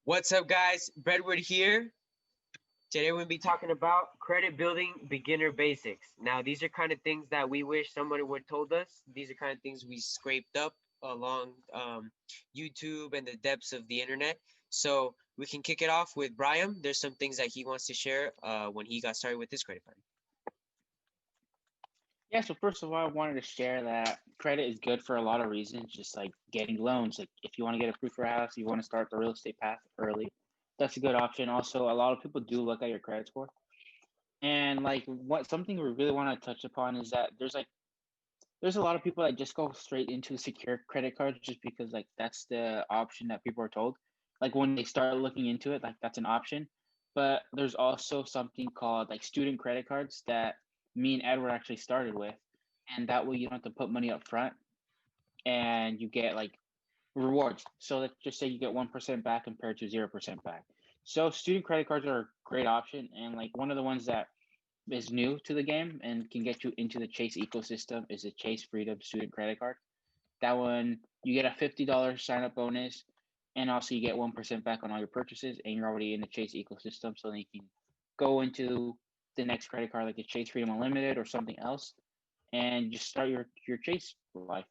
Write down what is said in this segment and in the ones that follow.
What's up, guys? Bedward here. Today we'll be talking about credit building beginner basics. Now, these are kind of things that we wish somebody would told us. These are kind of things we scraped up along YouTube and the depths of the internet. So we can kick it off with Brian. There's some things that he wants to share when he got started with his credit card. Yeah, so first of all, I wanted to share that credit is good for a lot of reasons, just like getting loans. Like if you want to get approved for a house, you want to start the real estate path early, that's a good option. Also, a lot of people do look at your credit score. And like what something we really want to touch upon is that there's a lot of people that just go straight into secure credit cards just because like that's the option that people are told. Like when they start looking into it, like that's an option. But there's also something called like student credit cards that me and Edward actually started with, and that way you don't have to put money up front and you get like rewards. So let's just say you get 1% back compared to 0% back. So student credit cards are a great option, and like one of the ones that is new to the game and can get you into the Chase ecosystem is the Chase Freedom Student Credit Card. That one, you get a $50 sign up bonus, and also you get 1% back on all your purchases, and you're already in the Chase ecosystem. So then you can go into the next credit card like the Chase Freedom Unlimited or something else, and just start your Chase life.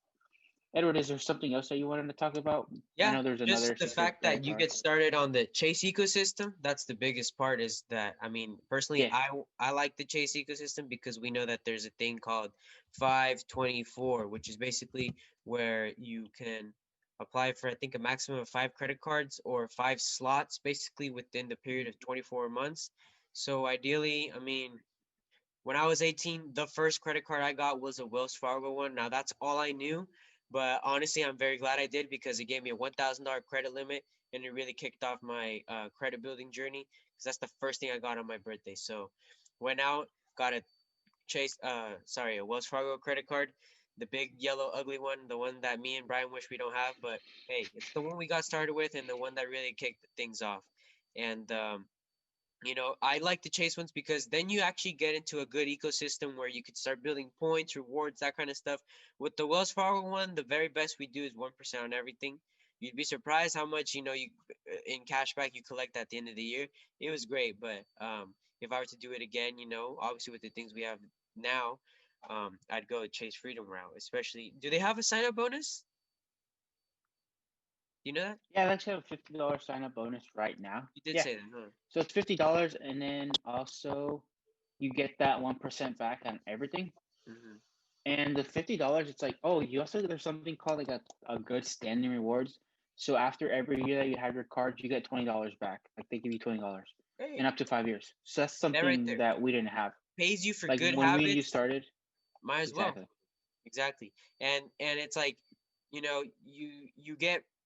Edward, is there something else that you wanted to talk about? I Yeah, know there's just another the secure fact that credit you card. get started on the Chase ecosystem, that's the biggest part is that, I mean, personally, Yeah, I like the Chase ecosystem because we know that there's a thing called 524, which is basically where you can apply for, I think, a maximum of 5 credit cards or 5 slots, basically within the period of 24 months. So ideally, I mean, when I was 18, the first credit card I got was a Wells Fargo one. Now that's all I knew, but honestly, I'm very glad I did because it gave me a $1,000 credit limit and it really kicked off my credit building journey because that's the first thing I got on my birthday. So went out, got a Wells Fargo credit card, the big yellow ugly one, the one that me and Brian wish we don't have, but hey, it's the one we got started with and the one that really kicked things off. And I like the chase ones because then you actually get into a good ecosystem where you could start building points, rewards, that kind of stuff. With the Wells Fargo one, the very best we do is 1% on everything. You'd be surprised how much you in cashback you collect at the end of the year. It was great, but if I were to do it again, obviously with the things we have now, I'd go Chase Freedom route. Especially, do they have a sign up bonus? You know that? yeah, they actually have a $50 sign up bonus right now. You did Yeah, say that, huh? so it's $50, and then also you get that 1% back on everything. Hmm. And the $50, it's like, oh, you also there's something called like a good standing rewards. So after every year that you have your card, you get $20 back. Like they give you $20 in Hey, up to 5 years. So that's that right something there that we didn't have. pays you for Like good when me and you habits. started, Might as well. exactly. Exactly. And it's like,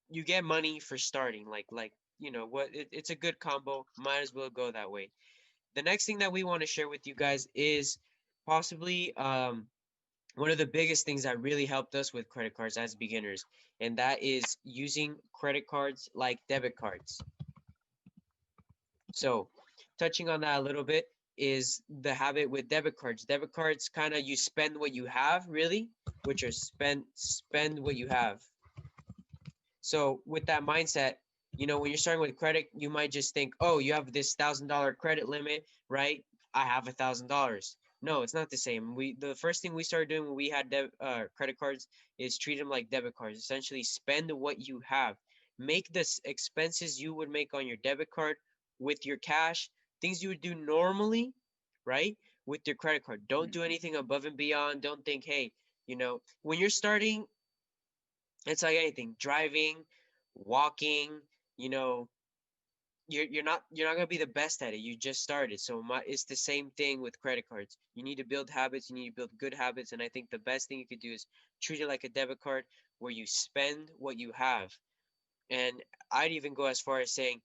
you get money for starting. Like what it's a good combo. Might as well go that way. The next thing that we want to share with you guys is possibly one of the biggest things that really helped us with credit cards as beginners, and that is using credit cards like debit cards. So, touching on that a little bit is the habit with debit cards. Debit cards kind of you spend what you have, really, which are spend what you have. So, with that mindset, when you're starting with credit, you might just think, "Oh, you have this $1,000 credit limit, right? I have $1,000." No, it's not the same. The first thing we started doing when we had credit cards is treat them like debit cards. Essentially, spend what you have. Make the expenses you would make on your debit card with your cash, things you would do normally, right? With your credit card. Don't do Mhm. anything above and beyond. Don't think, hey, when you're starting, it's like anything, driving, walking, you know, you're not gonna be the best at it. You just started, so it's the same thing with credit cards. You need to build habits. You need to build good habits, and I think the best thing you could do is treat it like a debit card where you spend what you have. And I'd even go as far as saying,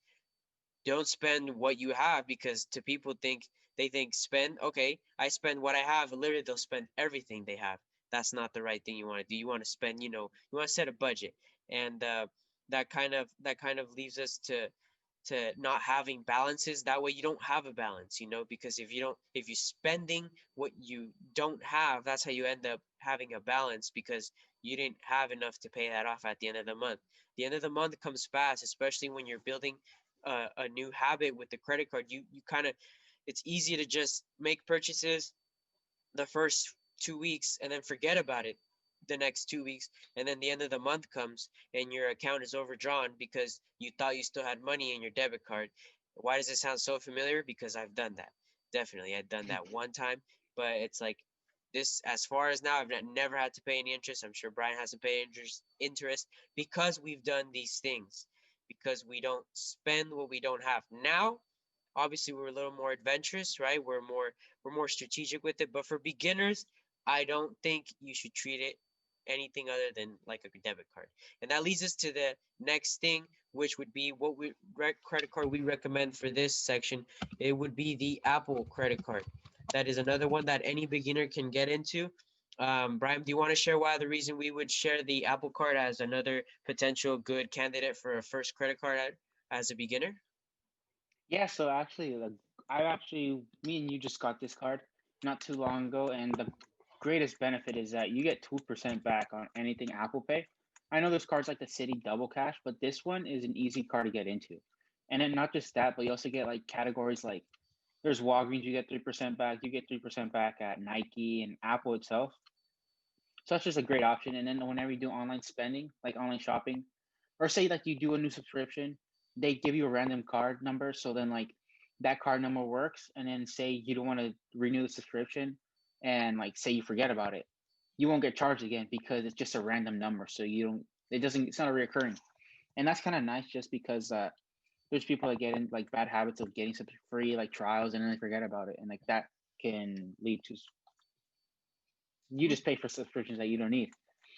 don't spend what you have because to people they think spend, okay, I spend what I have. Literally, they'll spend everything they have. That's not the right thing you want to do. You want to spend, you want to set a budget, and that kind of leaves us to not having balances. That way you don't have a balance, because if you're spending what you don't have, that's how you end up having a balance because you didn't have enough to pay that off at the end of the month. The end of the month comes fast, especially when you're building a new habit with the credit card. You kind of, it's easy to just make purchases the first 2 weeks and then forget about it the next 2 weeks, and then the end of the month comes and your account is overdrawn because you thought you still had money in your debit card. Why does it sound so familiar? Because I've done that. Definitely, I've done that one time, but it's like this. As far as now, I've never had to pay any interest. I'm sure Brian hasn't paid interest because we've done these things. Because we don't spend what we don't have. Now, obviously, we're a little more adventurous, right? We're more strategic with it. But for beginners, I don't think you should treat it anything other than like a debit card. And that leads us to the next thing, which would be what credit card we recommend for this section. It would be the Apple credit card. That is another one that any beginner can get into. Brian, do you want to share why the reason we would share the Apple card as another potential good candidate for a first credit card as a beginner? Yeah, so actually, me and you just got this card not too long ago, and the greatest benefit is that you get 2% back on anything Apple Pay. I know there's cards like the City Double Cash, but this one is an easy card to get into. And then not just that, but you also get like categories like there's Walgreens, you get 3% back, you get 3% back at Nike and Apple itself. So that's just a great option. And then whenever you do online spending, like online shopping, or say like you do a new subscription, they give you a random card number. So then like that card number works. And then say you don't want to renew the subscription and like say you forget about it, you won't get charged again because it's just a random number. So you don't, it's not a reoccurring. And that's kind of nice just because there's people that get in like bad habits of getting something free, like trials, and then they forget about it. And like that can lead to you Mhm. just pay for subscriptions that you don't need.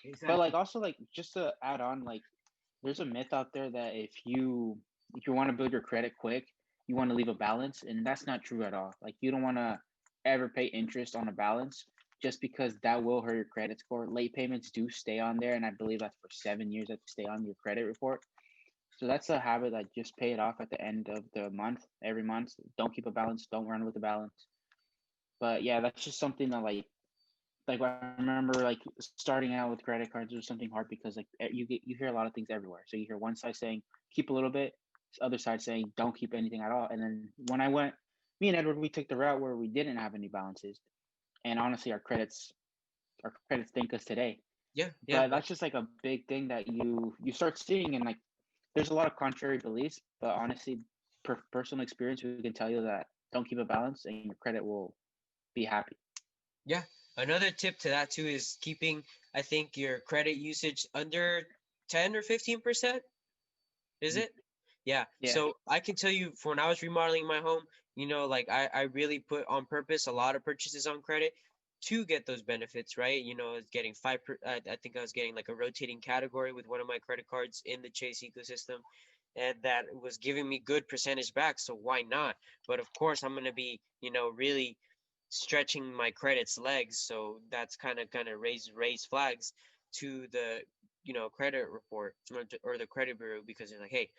But like Exactly. also like just to add on, like there's a myth out there that if you want to build your credit quick, you want to leave a balance, and that's not true at all. Like you don't want to ever pay interest on a balance just because that will hurt your credit score. Late payments do stay on there, and I believe that's for 7 years that stay on your credit report. So that's a habit, like just pay it off at the end of the month, every month. Don't keep a balance, don't run with a balance. But yeah, that's just something that like I remember like starting out with credit cards was something hard because like you hear a lot of things everywhere. So you hear one side saying keep a little bit, other side saying don't keep anything at all. And then when I went, me and Edward, we took the route where we didn't have any balances, and honestly, our credits thank us today. Yeah, yeah, But that's just like a big thing that you start seeing, and like there's a lot of contrary beliefs, but honestly, personal experience, we can tell you that don't keep a balance, and your credit will be happy. yeah. Another tip to that too is keeping, I think, your credit usage under 10 or 15%. Is it? Yeah. Yeah. So I can tell you, for when I was remodeling my home, like I really put on purpose a lot of purchases on credit to get those benefits, right? I was getting I think I was getting like a rotating category with one of my credit cards in the Chase ecosystem, and that was giving me good percentage back. So why not? But of course, I'm gonna be, really stretching my credit's legs. So that's kind of raise flags to the credit report or the credit bureau, because they're like, hey,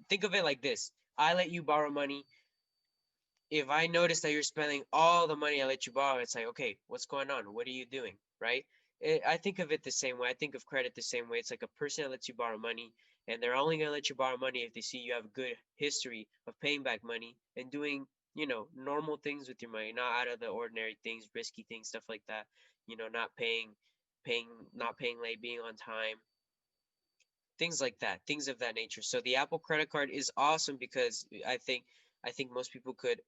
think of it like this: I let you borrow money. If I notice that you're spending all the money I let you borrow, it's like, okay, what's going on? What are you doing? Right? I think of it the same way. I think of credit the same way. It's like a person that lets you borrow money, and they're only going to let you borrow money if they see you have a good history of paying back money and doing, normal things with your money, not out of the ordinary things, risky things, stuff like that. Not paying, not paying late, being on time, things like that, things of that nature. So the Apple credit card is awesome because I think most people could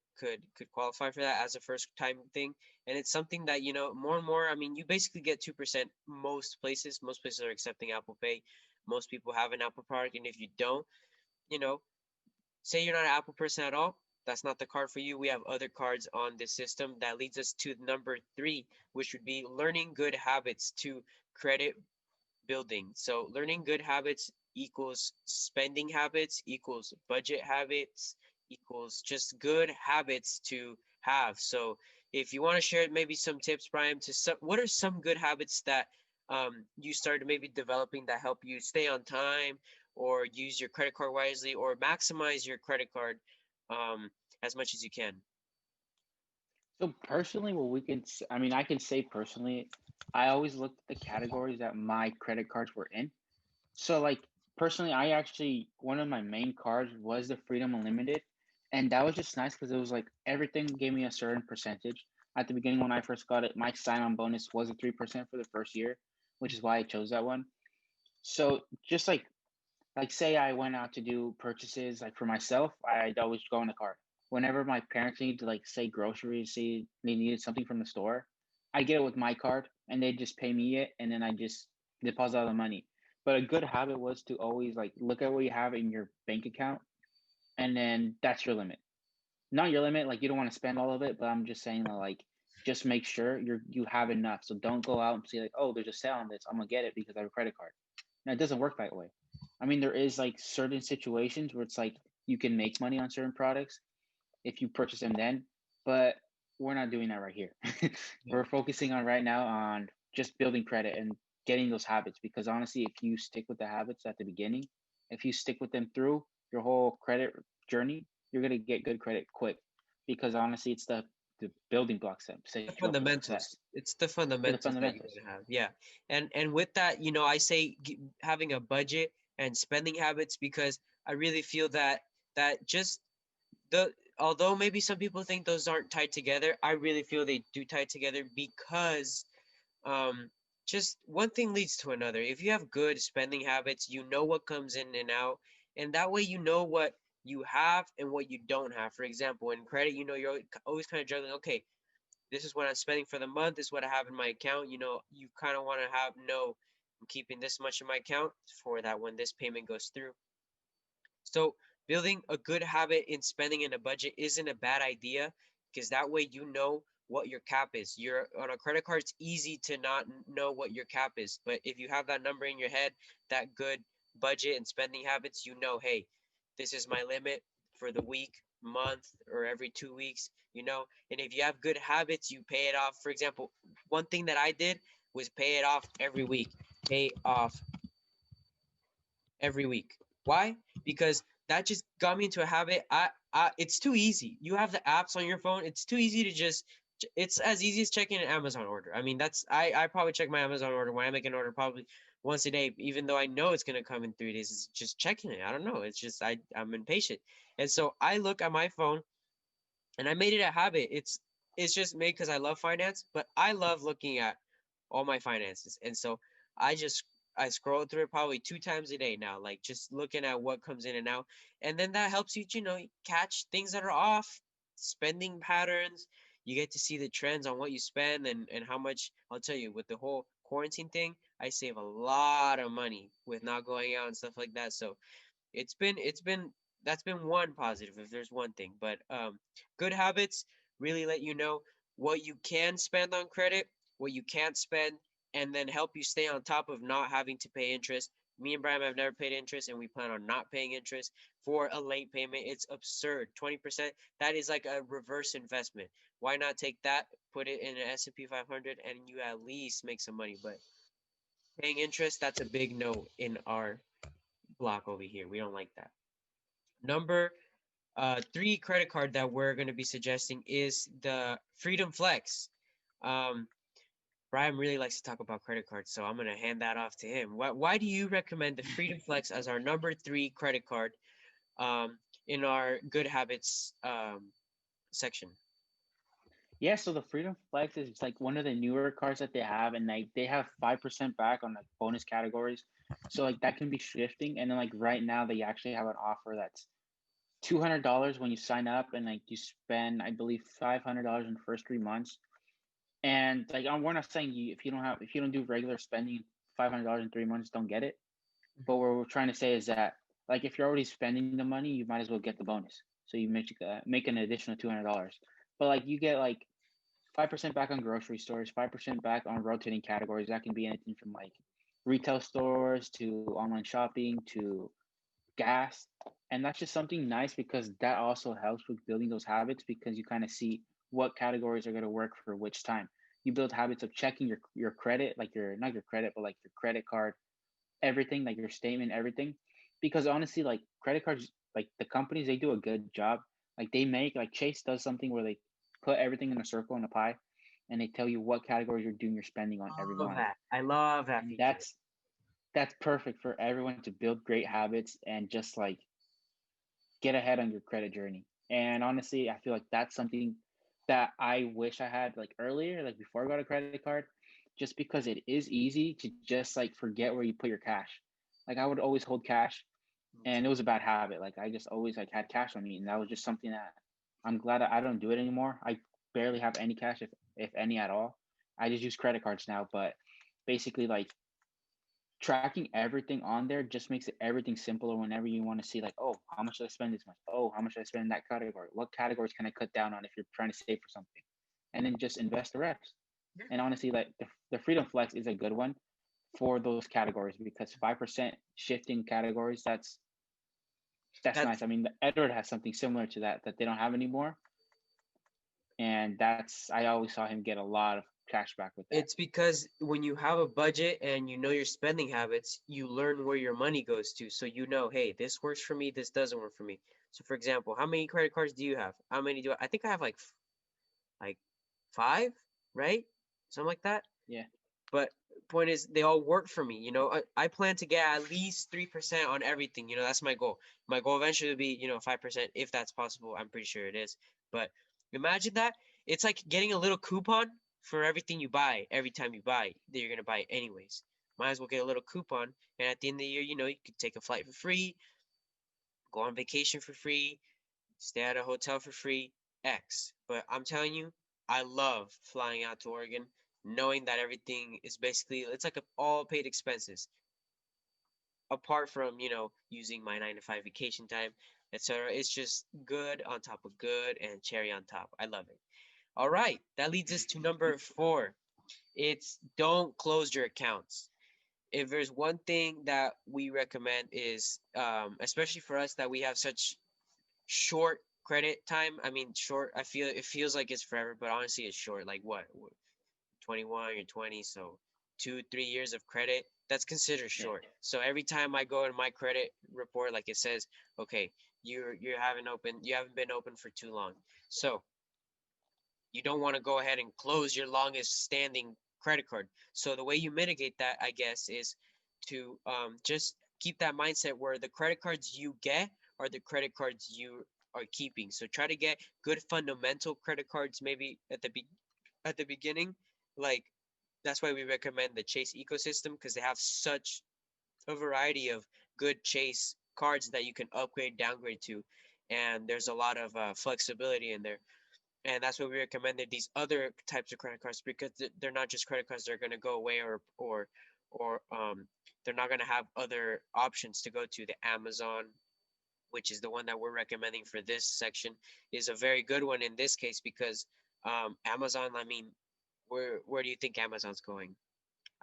qualify for that as a first time thing, and it's something that more and more. I mean, you basically get 2% most places. Most places are accepting Apple Pay. Most people have an Apple product, and if you don't, you know, say you're not an Apple person at all, that's not the card for you. We have other cards on this system. That leads us to number three, which would be learning good habits to credit building. So learning good habits equals spending habits, equals budget habits, equals just good habits to have. So if you want to share maybe some tips, Brian, what are some good habits that you started maybe developing that help you stay on time or use your credit card wisely or maximize your credit card um, as much as you can? So personally, what I mean, I can say personally, I always looked at the categories that my credit cards were in. So like personally, I actually one of my main cards was the Freedom Unlimited, and that was just nice because it was like everything gave me a certain percentage. At the beginning, when I first got it, my sign-on bonus was a 3% for the first year, which is why I chose that one. So just like say I went out to do purchases like for myself, I'd always go in the card. Whenever my parents need to like say groceries, say they needed something from the store, I get it with my card and they just pay me it and then I just deposit all the money. But a good habit was to always like look at what you have in your bank account and then that's your limit. Not your limit, like you don't want to spend all of it, but I'm just saying that like just make sure you have enough. So don't go out and say like, oh, there's a sale on this. I'm gonna get it because I have a credit card. Now it doesn't work that way. I mean, there is like certain situations where it's like you can make money on certain products if you purchase them then, but we're not doing that right here. Yeah. We're focusing on right now on just building credit and getting those habits because honestly, if you stick with the habits at the beginning, if you stick with them through your whole credit journey, you're gonna get good credit quick because honestly, it's the building blocks that set The you up for success. fundamentals. It's the Yeah, the fundamentals that you fundamentals. gotta have. Yeah. And with that, I say having a budget and spending habits because I really feel that just the although maybe some people think those aren't tied together, I really feel they do tie together because um just one thing leads to another. If you have good spending habits, you know what comes in and out, and that way you know what you have and what you don't have. For example, in credit, you're always kind of juggling, okay, this is what I'm spending for the month, this is what I have in my account. You kind of want to know I'm keeping this much in my account for that when this payment goes through. So building a good habit in spending in a budget isn't a bad idea because that way you know what your cap is. You're on a credit card, it's easy to not know what your cap is. But if you have that number in your head, that good budget and spending habits, hey, this is my limit for the week, month, or every 2 weeks. And if you have good habits, you pay it off. For example, one thing that I did was pay it off every week. Pay off every week. Why? Because that just got me into a habit. It's too easy. You have the apps on your phone. It's too easy to just. It's as easy as checking an Amazon order. I mean, I probably check my Amazon order when I make an order probably once a day, even though I know it's gonna come in 3 days. It's just checking it. I don't know. It's just I'm impatient, and so I look at my phone, and I made it a habit. It's just made because I love finance, but I love looking at all my finances. And so I just I scroll through it probably 2 times a day now, like just looking at what comes in and out. And then that helps you, catch things that are off, spending patterns. You get to see the trends on what you spend and how much. I'll tell you, with the whole quarantine thing, I save a lot of money with not going out and stuff like that. So it's been that's been one positive if there's one thing. But good habits really let you know what you can spend on credit, what you can't spend, and then help you stay on top of not having to pay interest. Me and Brian have never paid interest, and we plan on not paying interest for a late payment. It's absurd. 20%, that is like a reverse investment. Why not take that, put it in an S&P 500, and you at least make some money? But paying interest, that's a big no in our block over here. We don't like that. Number three credit card that we're going to be suggesting is the Freedom Flex. Um, Brian really likes to talk about credit cards, so I'm going to hand that off to him. Why do you recommend the Freedom Flex as our number three credit card in our good habits section? Yeah, so the Freedom Flex is like one of the newer cards that they have, and like they have 5% back on like bonus categories. So like that can be shifting, and then like right now they actually have an offer that's $200 when you sign up, and like you spend I believe $500 in the first 3 months. And like we're not saying you if you don't do regular spending, $500 in 3 months, don't get it. But what we're trying to say is that like if you're already spending the money, you might as well get the bonus. So you make an additional $200. But like you get like 5% back on grocery stores, 5% back on rotating categories. That can be anything from like retail stores to online shopping to gas. And that's just something nice because that also helps with building those habits because you kind of see what categories are going to work for which time. You build habits of checking your credit, like your not your credit, but like your credit card, everything, like your statement, everything. Because honestly, like credit cards, like the companies, they do a good job. Like they make like Chase does something where they put everything in a circle in a pie, and they tell you what categories you're doing your spending on every Love month. that. I love that And feature. that's perfect for everyone to build great habits and just like get ahead on your credit journey. And honestly, I feel like that's something that I wish I had like earlier, like before I got a credit card, just because it is easy to just like forget where you put your cash. Like I would always hold cash, and it was a bad habit. Like I just always like had cash on me, and that was just something that I'm glad I don't do it anymore. I barely have any cash, if any at all. I just use credit cards now, but basically like tracking everything on there just makes it everything simpler whenever you want to see like, oh, how much did I spend this month? Oh, how much did I spend in that category? What categories can I cut down on if you're trying to save for something? And then just invest the rest. Yeah. And honestly, like the Freedom Flex is a good one for those categories because 5% shifting categories, that's That nice. I mean, Edward has something similar to that they don't have anymore. And that's I always saw him get a lot of cash back with that. it's because when you have a budget and you know your spending habits, you learn where your money goes to. So you know, hey, this works for me, this doesn't work for me. So for example, how many credit cards do you have? How many do I think I have like five, right? Something like that. Yeah. But point is, they all work for me. I plan to get at least 3% on everything. That's my goal. My goal eventually will be 5% if that's possible. I'm pretty sure it is. But imagine that. It's like getting a little coupon for everything you buy every time you buy that you're gonna buy anyways. Might as well get a little coupon, and at the end of the year, you could take a flight for free, go on vacation for free, stay at a hotel for free, X. But I'm telling you, I love flying out to Oregon, knowing that everything is basically it's like all paid expenses. Apart from, using my 9 to 5 vacation time, etc. It's just good on top of good and cherry on top. I love it. All right, that leads us to number 4. It's don't close your accounts. If there's one thing that we recommend is, especially for us that we have such short credit time. I mean, short. I feel it feels like it's forever, but honestly, it's short. Like what? 21 or 20, so 2 3 years of credit. That's considered Yeah. short. So every time I go in my credit report, like it says, okay, you haven't been open for too long. So you don't want to go ahead and close your longest standing credit card. So the way you mitigate that, I guess, is to just keep that mindset where the credit cards you get are the credit cards you are keeping. So try to get good fundamental credit cards maybe at the beginning. Like that's why we recommend the Chase ecosystem because they have such a variety of good Chase cards that you can upgrade, downgrade to, and there's a lot of flexibility in there. And that's why we recommended these other types of credit cards because they're not just credit cards that are going to go away or they're not going to have other options to go to. The Amazon, which is the one that we're recommending for this section, is a very good one in this case because Amazon, I mean, where do you think Amazon's going?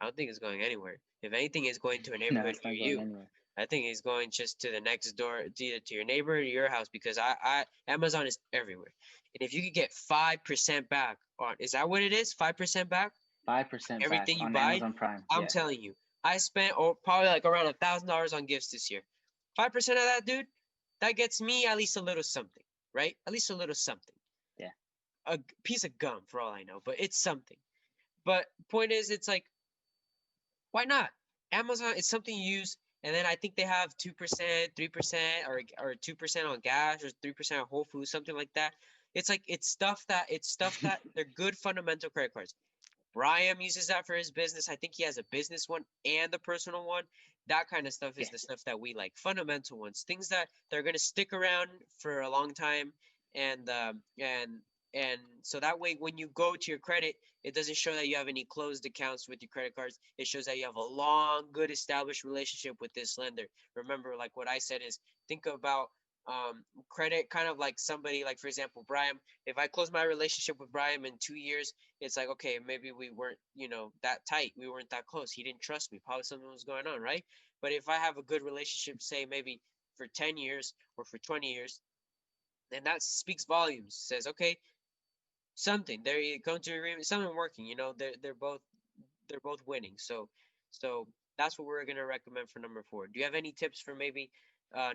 I don't think it's going anywhere. If anything, it's going to a No, neighborhood it's near not going you. anywhere. I think it's going just to the next door, either to your neighbor or your house, because Amazon is everywhere. And if you could get 5% back on, is that what it is? 5% back? 5% back Everything you on buy? Amazon Prime. I'm Yeah. telling you, I spent probably like around $1,000 on gifts this year. 5% of that, dude, that gets me at least a little something, right? At least a little something. Yeah. A piece of gum for all I know, but it's something. But point is, it's like, why not? Amazon is something you use, and then I think they have 2%, 3%, or 2% on gas, or 3% on Whole Foods, something like that. It's like it's stuff that they're good fundamental credit cards. Brian uses that for his business. I think he has a business one and a personal one. That kind of stuff Yeah. is the stuff that we like. Fundamental ones, things that they're gonna stick around for a long time, and so that way when you go to your credit, it doesn't show that you have any closed accounts with your credit cards. It shows that you have a long, good established relationship with this lender. Remember, like what I said is think about credit kind of like somebody like, for example, Brian. If I close my relationship with Brian in 2 years, it's like, okay, maybe we weren't, that tight. We weren't that close. He didn't trust me. Probably something was going on, right? But if I have a good relationship, say maybe for 10 years or for 20 years, then that speaks volumes. Says, okay, something. There you come to agreement, something working, they're both winning. So that's what we're gonna recommend for number 4. Do you have any tips for maybe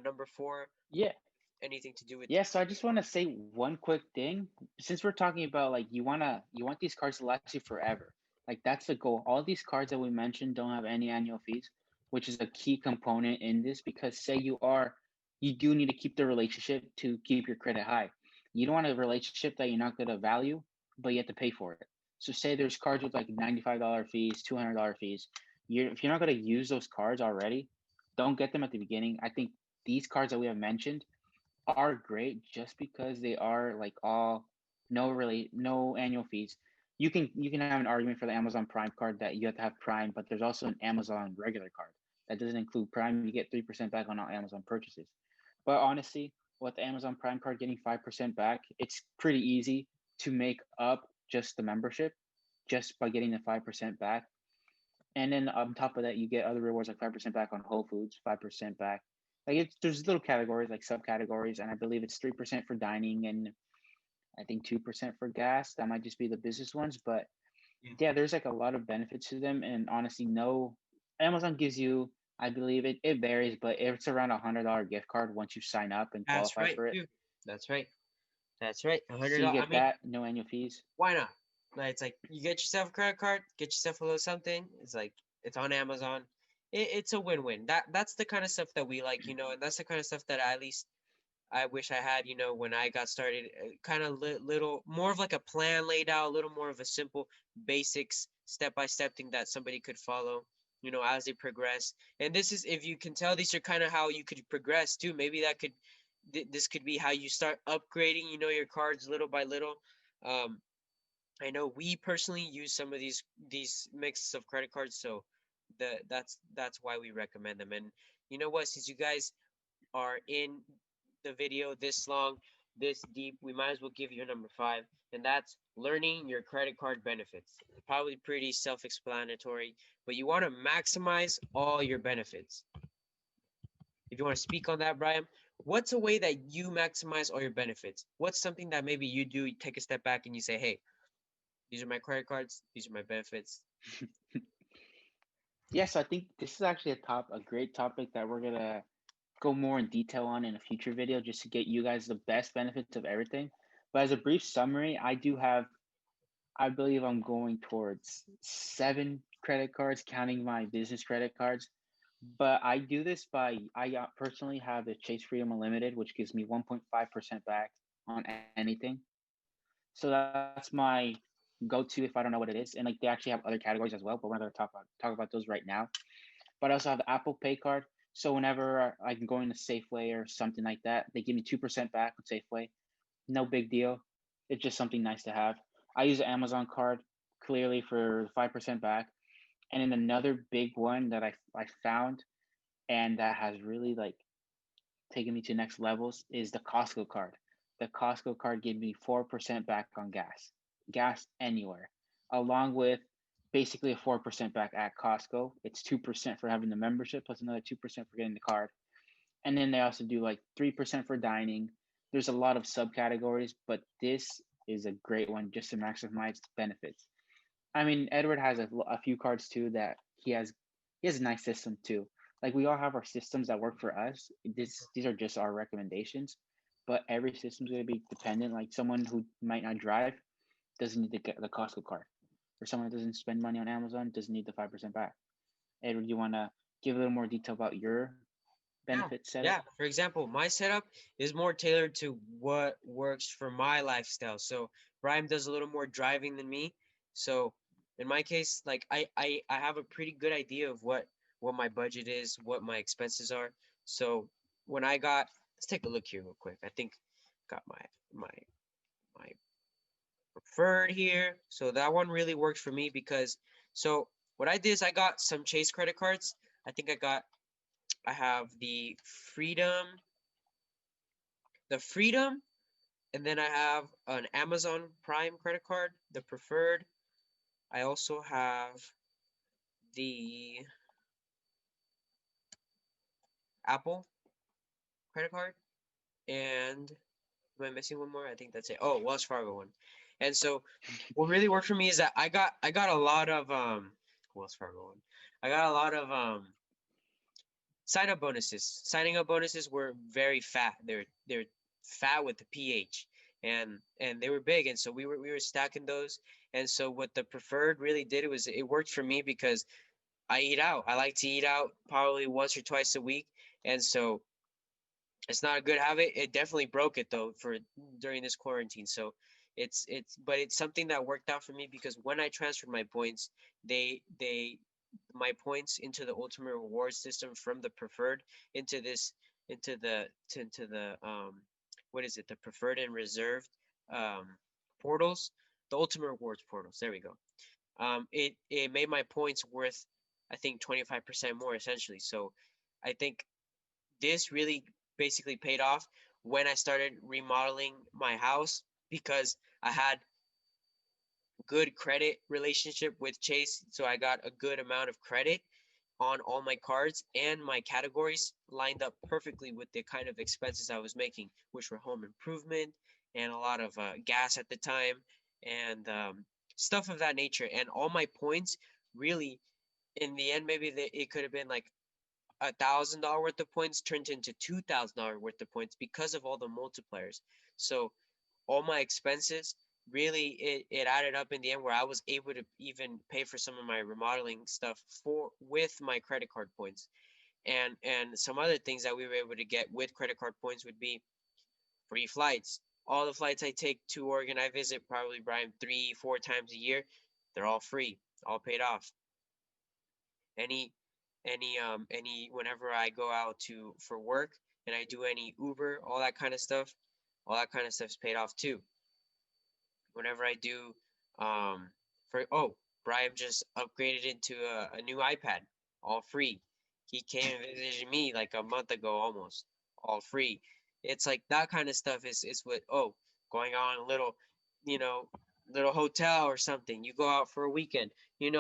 number 4? Yeah. Anything to do with Yeah, so I just want to say one quick thing. Since we're talking about like you want these cards to last you forever. Like that's the goal. All these cards that we mentioned don't have any annual fees. which is a key component in this, because say you do need to keep the relationship to keep your credit high. You don't want a relationship that you're not going to value, but you have to pay for it. So say there's cards with like $95 fees, $200 fees. If you're not going to use those cards already, don't get them at the beginning. I think these cards that we have mentioned are great just because they are like all no annual fees. You can have an argument for the Amazon Prime card that you have to have Prime, but there's also an Amazon regular card that doesn't include Prime. You get 3% back on all Amazon purchases. But honestly, with the Amazon Prime card getting 5% back, it's pretty easy to make up just the membership just by getting the 5% back. And then on top of that, you get other rewards like 5% back on Whole Foods, 5% back. Like there's little categories like subcategories, and I believe it's 3% for dining and I think 2% for gas. That might just be the business ones, but Yeah. yeah, there's like a lot of benefits to them. And honestly, no, Amazon gives you, I believe it varies, but it's around $100 gift card once you sign up and That's qualify right, for it. dude. That's right. That's right. So you $100. I get mean, that, no annual fees. why not? Like, it's like you get yourself a credit card, get yourself a little something. It's like it's on Amazon. It's a win-win. That's the kind of stuff that we like, and that's the kind of stuff that at least I wish I had, when I got started. Kind of little more of like a plan laid out, a little more of a simple, basics, step-by-step thing that somebody could follow, as they progress. And this is, if you can tell, these are kind of how you could progress too. Maybe this could be how you start upgrading, your cards little by little. Um, I know we personally use some of these mixes of credit cards, so that's why we recommend them. And you know what? Since you guys are in the video this long, this deep, we might as well give you number 5, and that's learning your credit card benefits. Probably pretty self-explanatory, but you want to maximize all your benefits. If you want to speak on that, Brian, what's a way that you maximize all your benefits? What's something that maybe you do, you take a step back and you say, hey, these are my credit cards, these are my benefits. Yes, I think this is actually a great topic that we're gonna go more in detail on in a future video just to get you guys the best benefits of everything. But as a brief summary, I believe I'm going towards 7 credit cards, counting my business credit cards. But I do this I personally have the Chase Freedom Unlimited, which gives me 1.5% back on anything. So that's my go-to if I don't know what it is. And like they actually have other categories as well, but we're not going to talk about those right now. But I also have the Apple Pay card. So whenever I can go into Safeway or something like that, they give me 2% back on Safeway. No big deal. It's just something nice to have. I use the Amazon card clearly for 5% back. And then another big one that I found and that has really like taken me to next levels is the Costco card. The Costco card gave me 4% back on gas anywhere, along with basically a 4% back at Costco. It's 2% for having the membership plus another 2% for getting the card. And then they also do like 3% for dining. There's a lot of subcategories, but this is a great one just to maximize benefits. I mean, Edward has a few cards too that he has a nice system too. Like we all have our systems that work for us. These are just our recommendations, but every system's gonna be dependent. Like someone who might not drive doesn't need to get the Costco card, or someone that doesn't spend money on Amazon doesn't need the 5% back. Edward, you wanna give a little more detail about your Yeah, benefit setup? yeah. For example, my setup is more tailored to what works for my lifestyle. So Brian does a little more driving than me. So in my case, like I have a pretty good idea of what my budget is, what my expenses are. So when I got, let's take a look here real quick. I think got my preferred here. So that one really works for me because so what I did is I got some Chase credit cards. I think I have the Freedom, and then I have an Amazon Prime credit card, the preferred. I also have the Apple credit card, and am I missing one more? I think that's it. Oh, Wells Fargo one. And so what really worked for me is that I got a lot of Wells Fargo one. I got a lot of sign up bonuses. Signing up bonuses were very fat. They're fat with the pH, and they were big, and so we were stacking those. And so what the preferred really did, it worked for me because I eat out. I like to eat out probably once or twice a week, and so it's not a good habit. It definitely broke it though for during this quarantine. So but it's something that worked out for me because when I transferred my points, they my points into the ultimate reward system from the preferred into this into the what is it, the preferred and reserved um portals, the ultimate rewards portals. There we go. It made my points worth, I think, 25% more essentially. So I think this really basically paid off when I started remodeling my house because I had good credit relationship with Chase, so I got a good amount of credit on all my cards, and my categories lined up perfectly with the kind of expenses I was making, which were home improvement and a lot of gas at the time and stuff of that nature. And all my points really, in the end, maybe it could have been like $1,000 worth of points turned into $2,000 worth of points because of all the multipliers. So all my expenses really it added up in the end where I was able to even pay for some of my remodeling stuff for with my credit card points. And some other things that we were able to get with credit card points would be free flights. All the flights I take to Oregon, I visit probably Brian 3-4 times a year. They're all free, all paid off. Any any whenever I go out to for work and I do any Uber, all that kind of stuff's paid off too. Whenever I do for oh, Brian just upgraded into a new iPad, all free. He came and visited me like a month ago almost, all free. It's like that kind of stuff is what going on a little, you know, little hotel or something. You go out for a weekend, you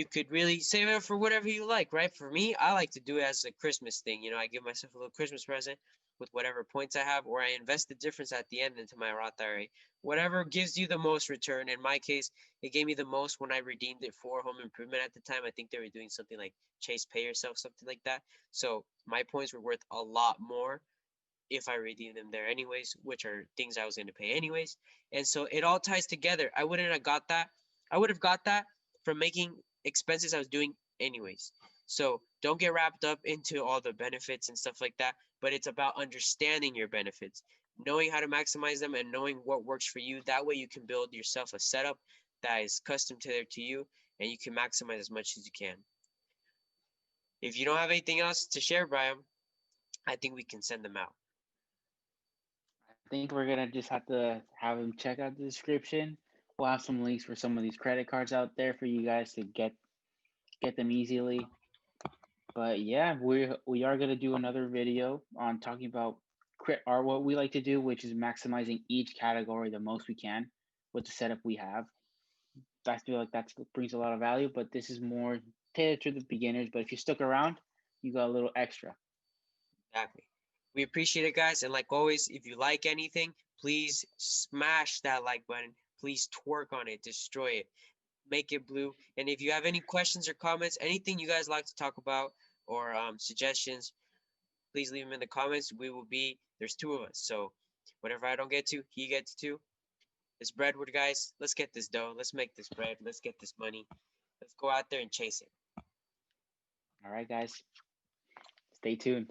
could really save it for whatever you like, right? For me, I like to do it as a Christmas thing. I give myself a little Christmas present with whatever points I have, or I invest the difference at the end into my Roth IRA. Whatever gives you the most return. In my case, it gave me the most when I redeemed it for home improvement at the time. I think they were doing something like Chase Pay Yourself, something like that. So my points were worth a lot more if I redeemed them there anyways, which are things I was going to pay anyways. And so it all ties together. I wouldn't have got that. I would have got that from making expenses I was doing anyways. So don't get wrapped up into all the benefits and stuff like that, but it's about understanding your benefits, knowing how to maximize them and knowing what works for you. That way you can build yourself a setup that is custom tailored to you and you can maximize as much as you can. If you don't have anything else to share, Brian, I think we can send them out. I think we're gonna just have to have them check out the description. We'll have some links for some of these credit cards out there for you guys to get them easily. But yeah, we are gonna do another video on talking about or what we like to do, which is maximizing each category the most we can with the setup we have. I feel like that brings a lot of value, but this is more tailored to the beginners. But if you stuck around, you got a little extra. Exactly. We appreciate it, guys. And like always, if you like anything, please smash that like button. Please twerk on it, destroy it, make it blue. And if you have any questions or comments, anything you guys like to talk about or suggestions, please leave them in the comments. There's two of us. So whatever I don't get to, he gets to. It's breadwood, guys. Let's get this dough. Let's make this bread. Let's get this money. Let's go out there and chase it. All right, guys. Stay tuned.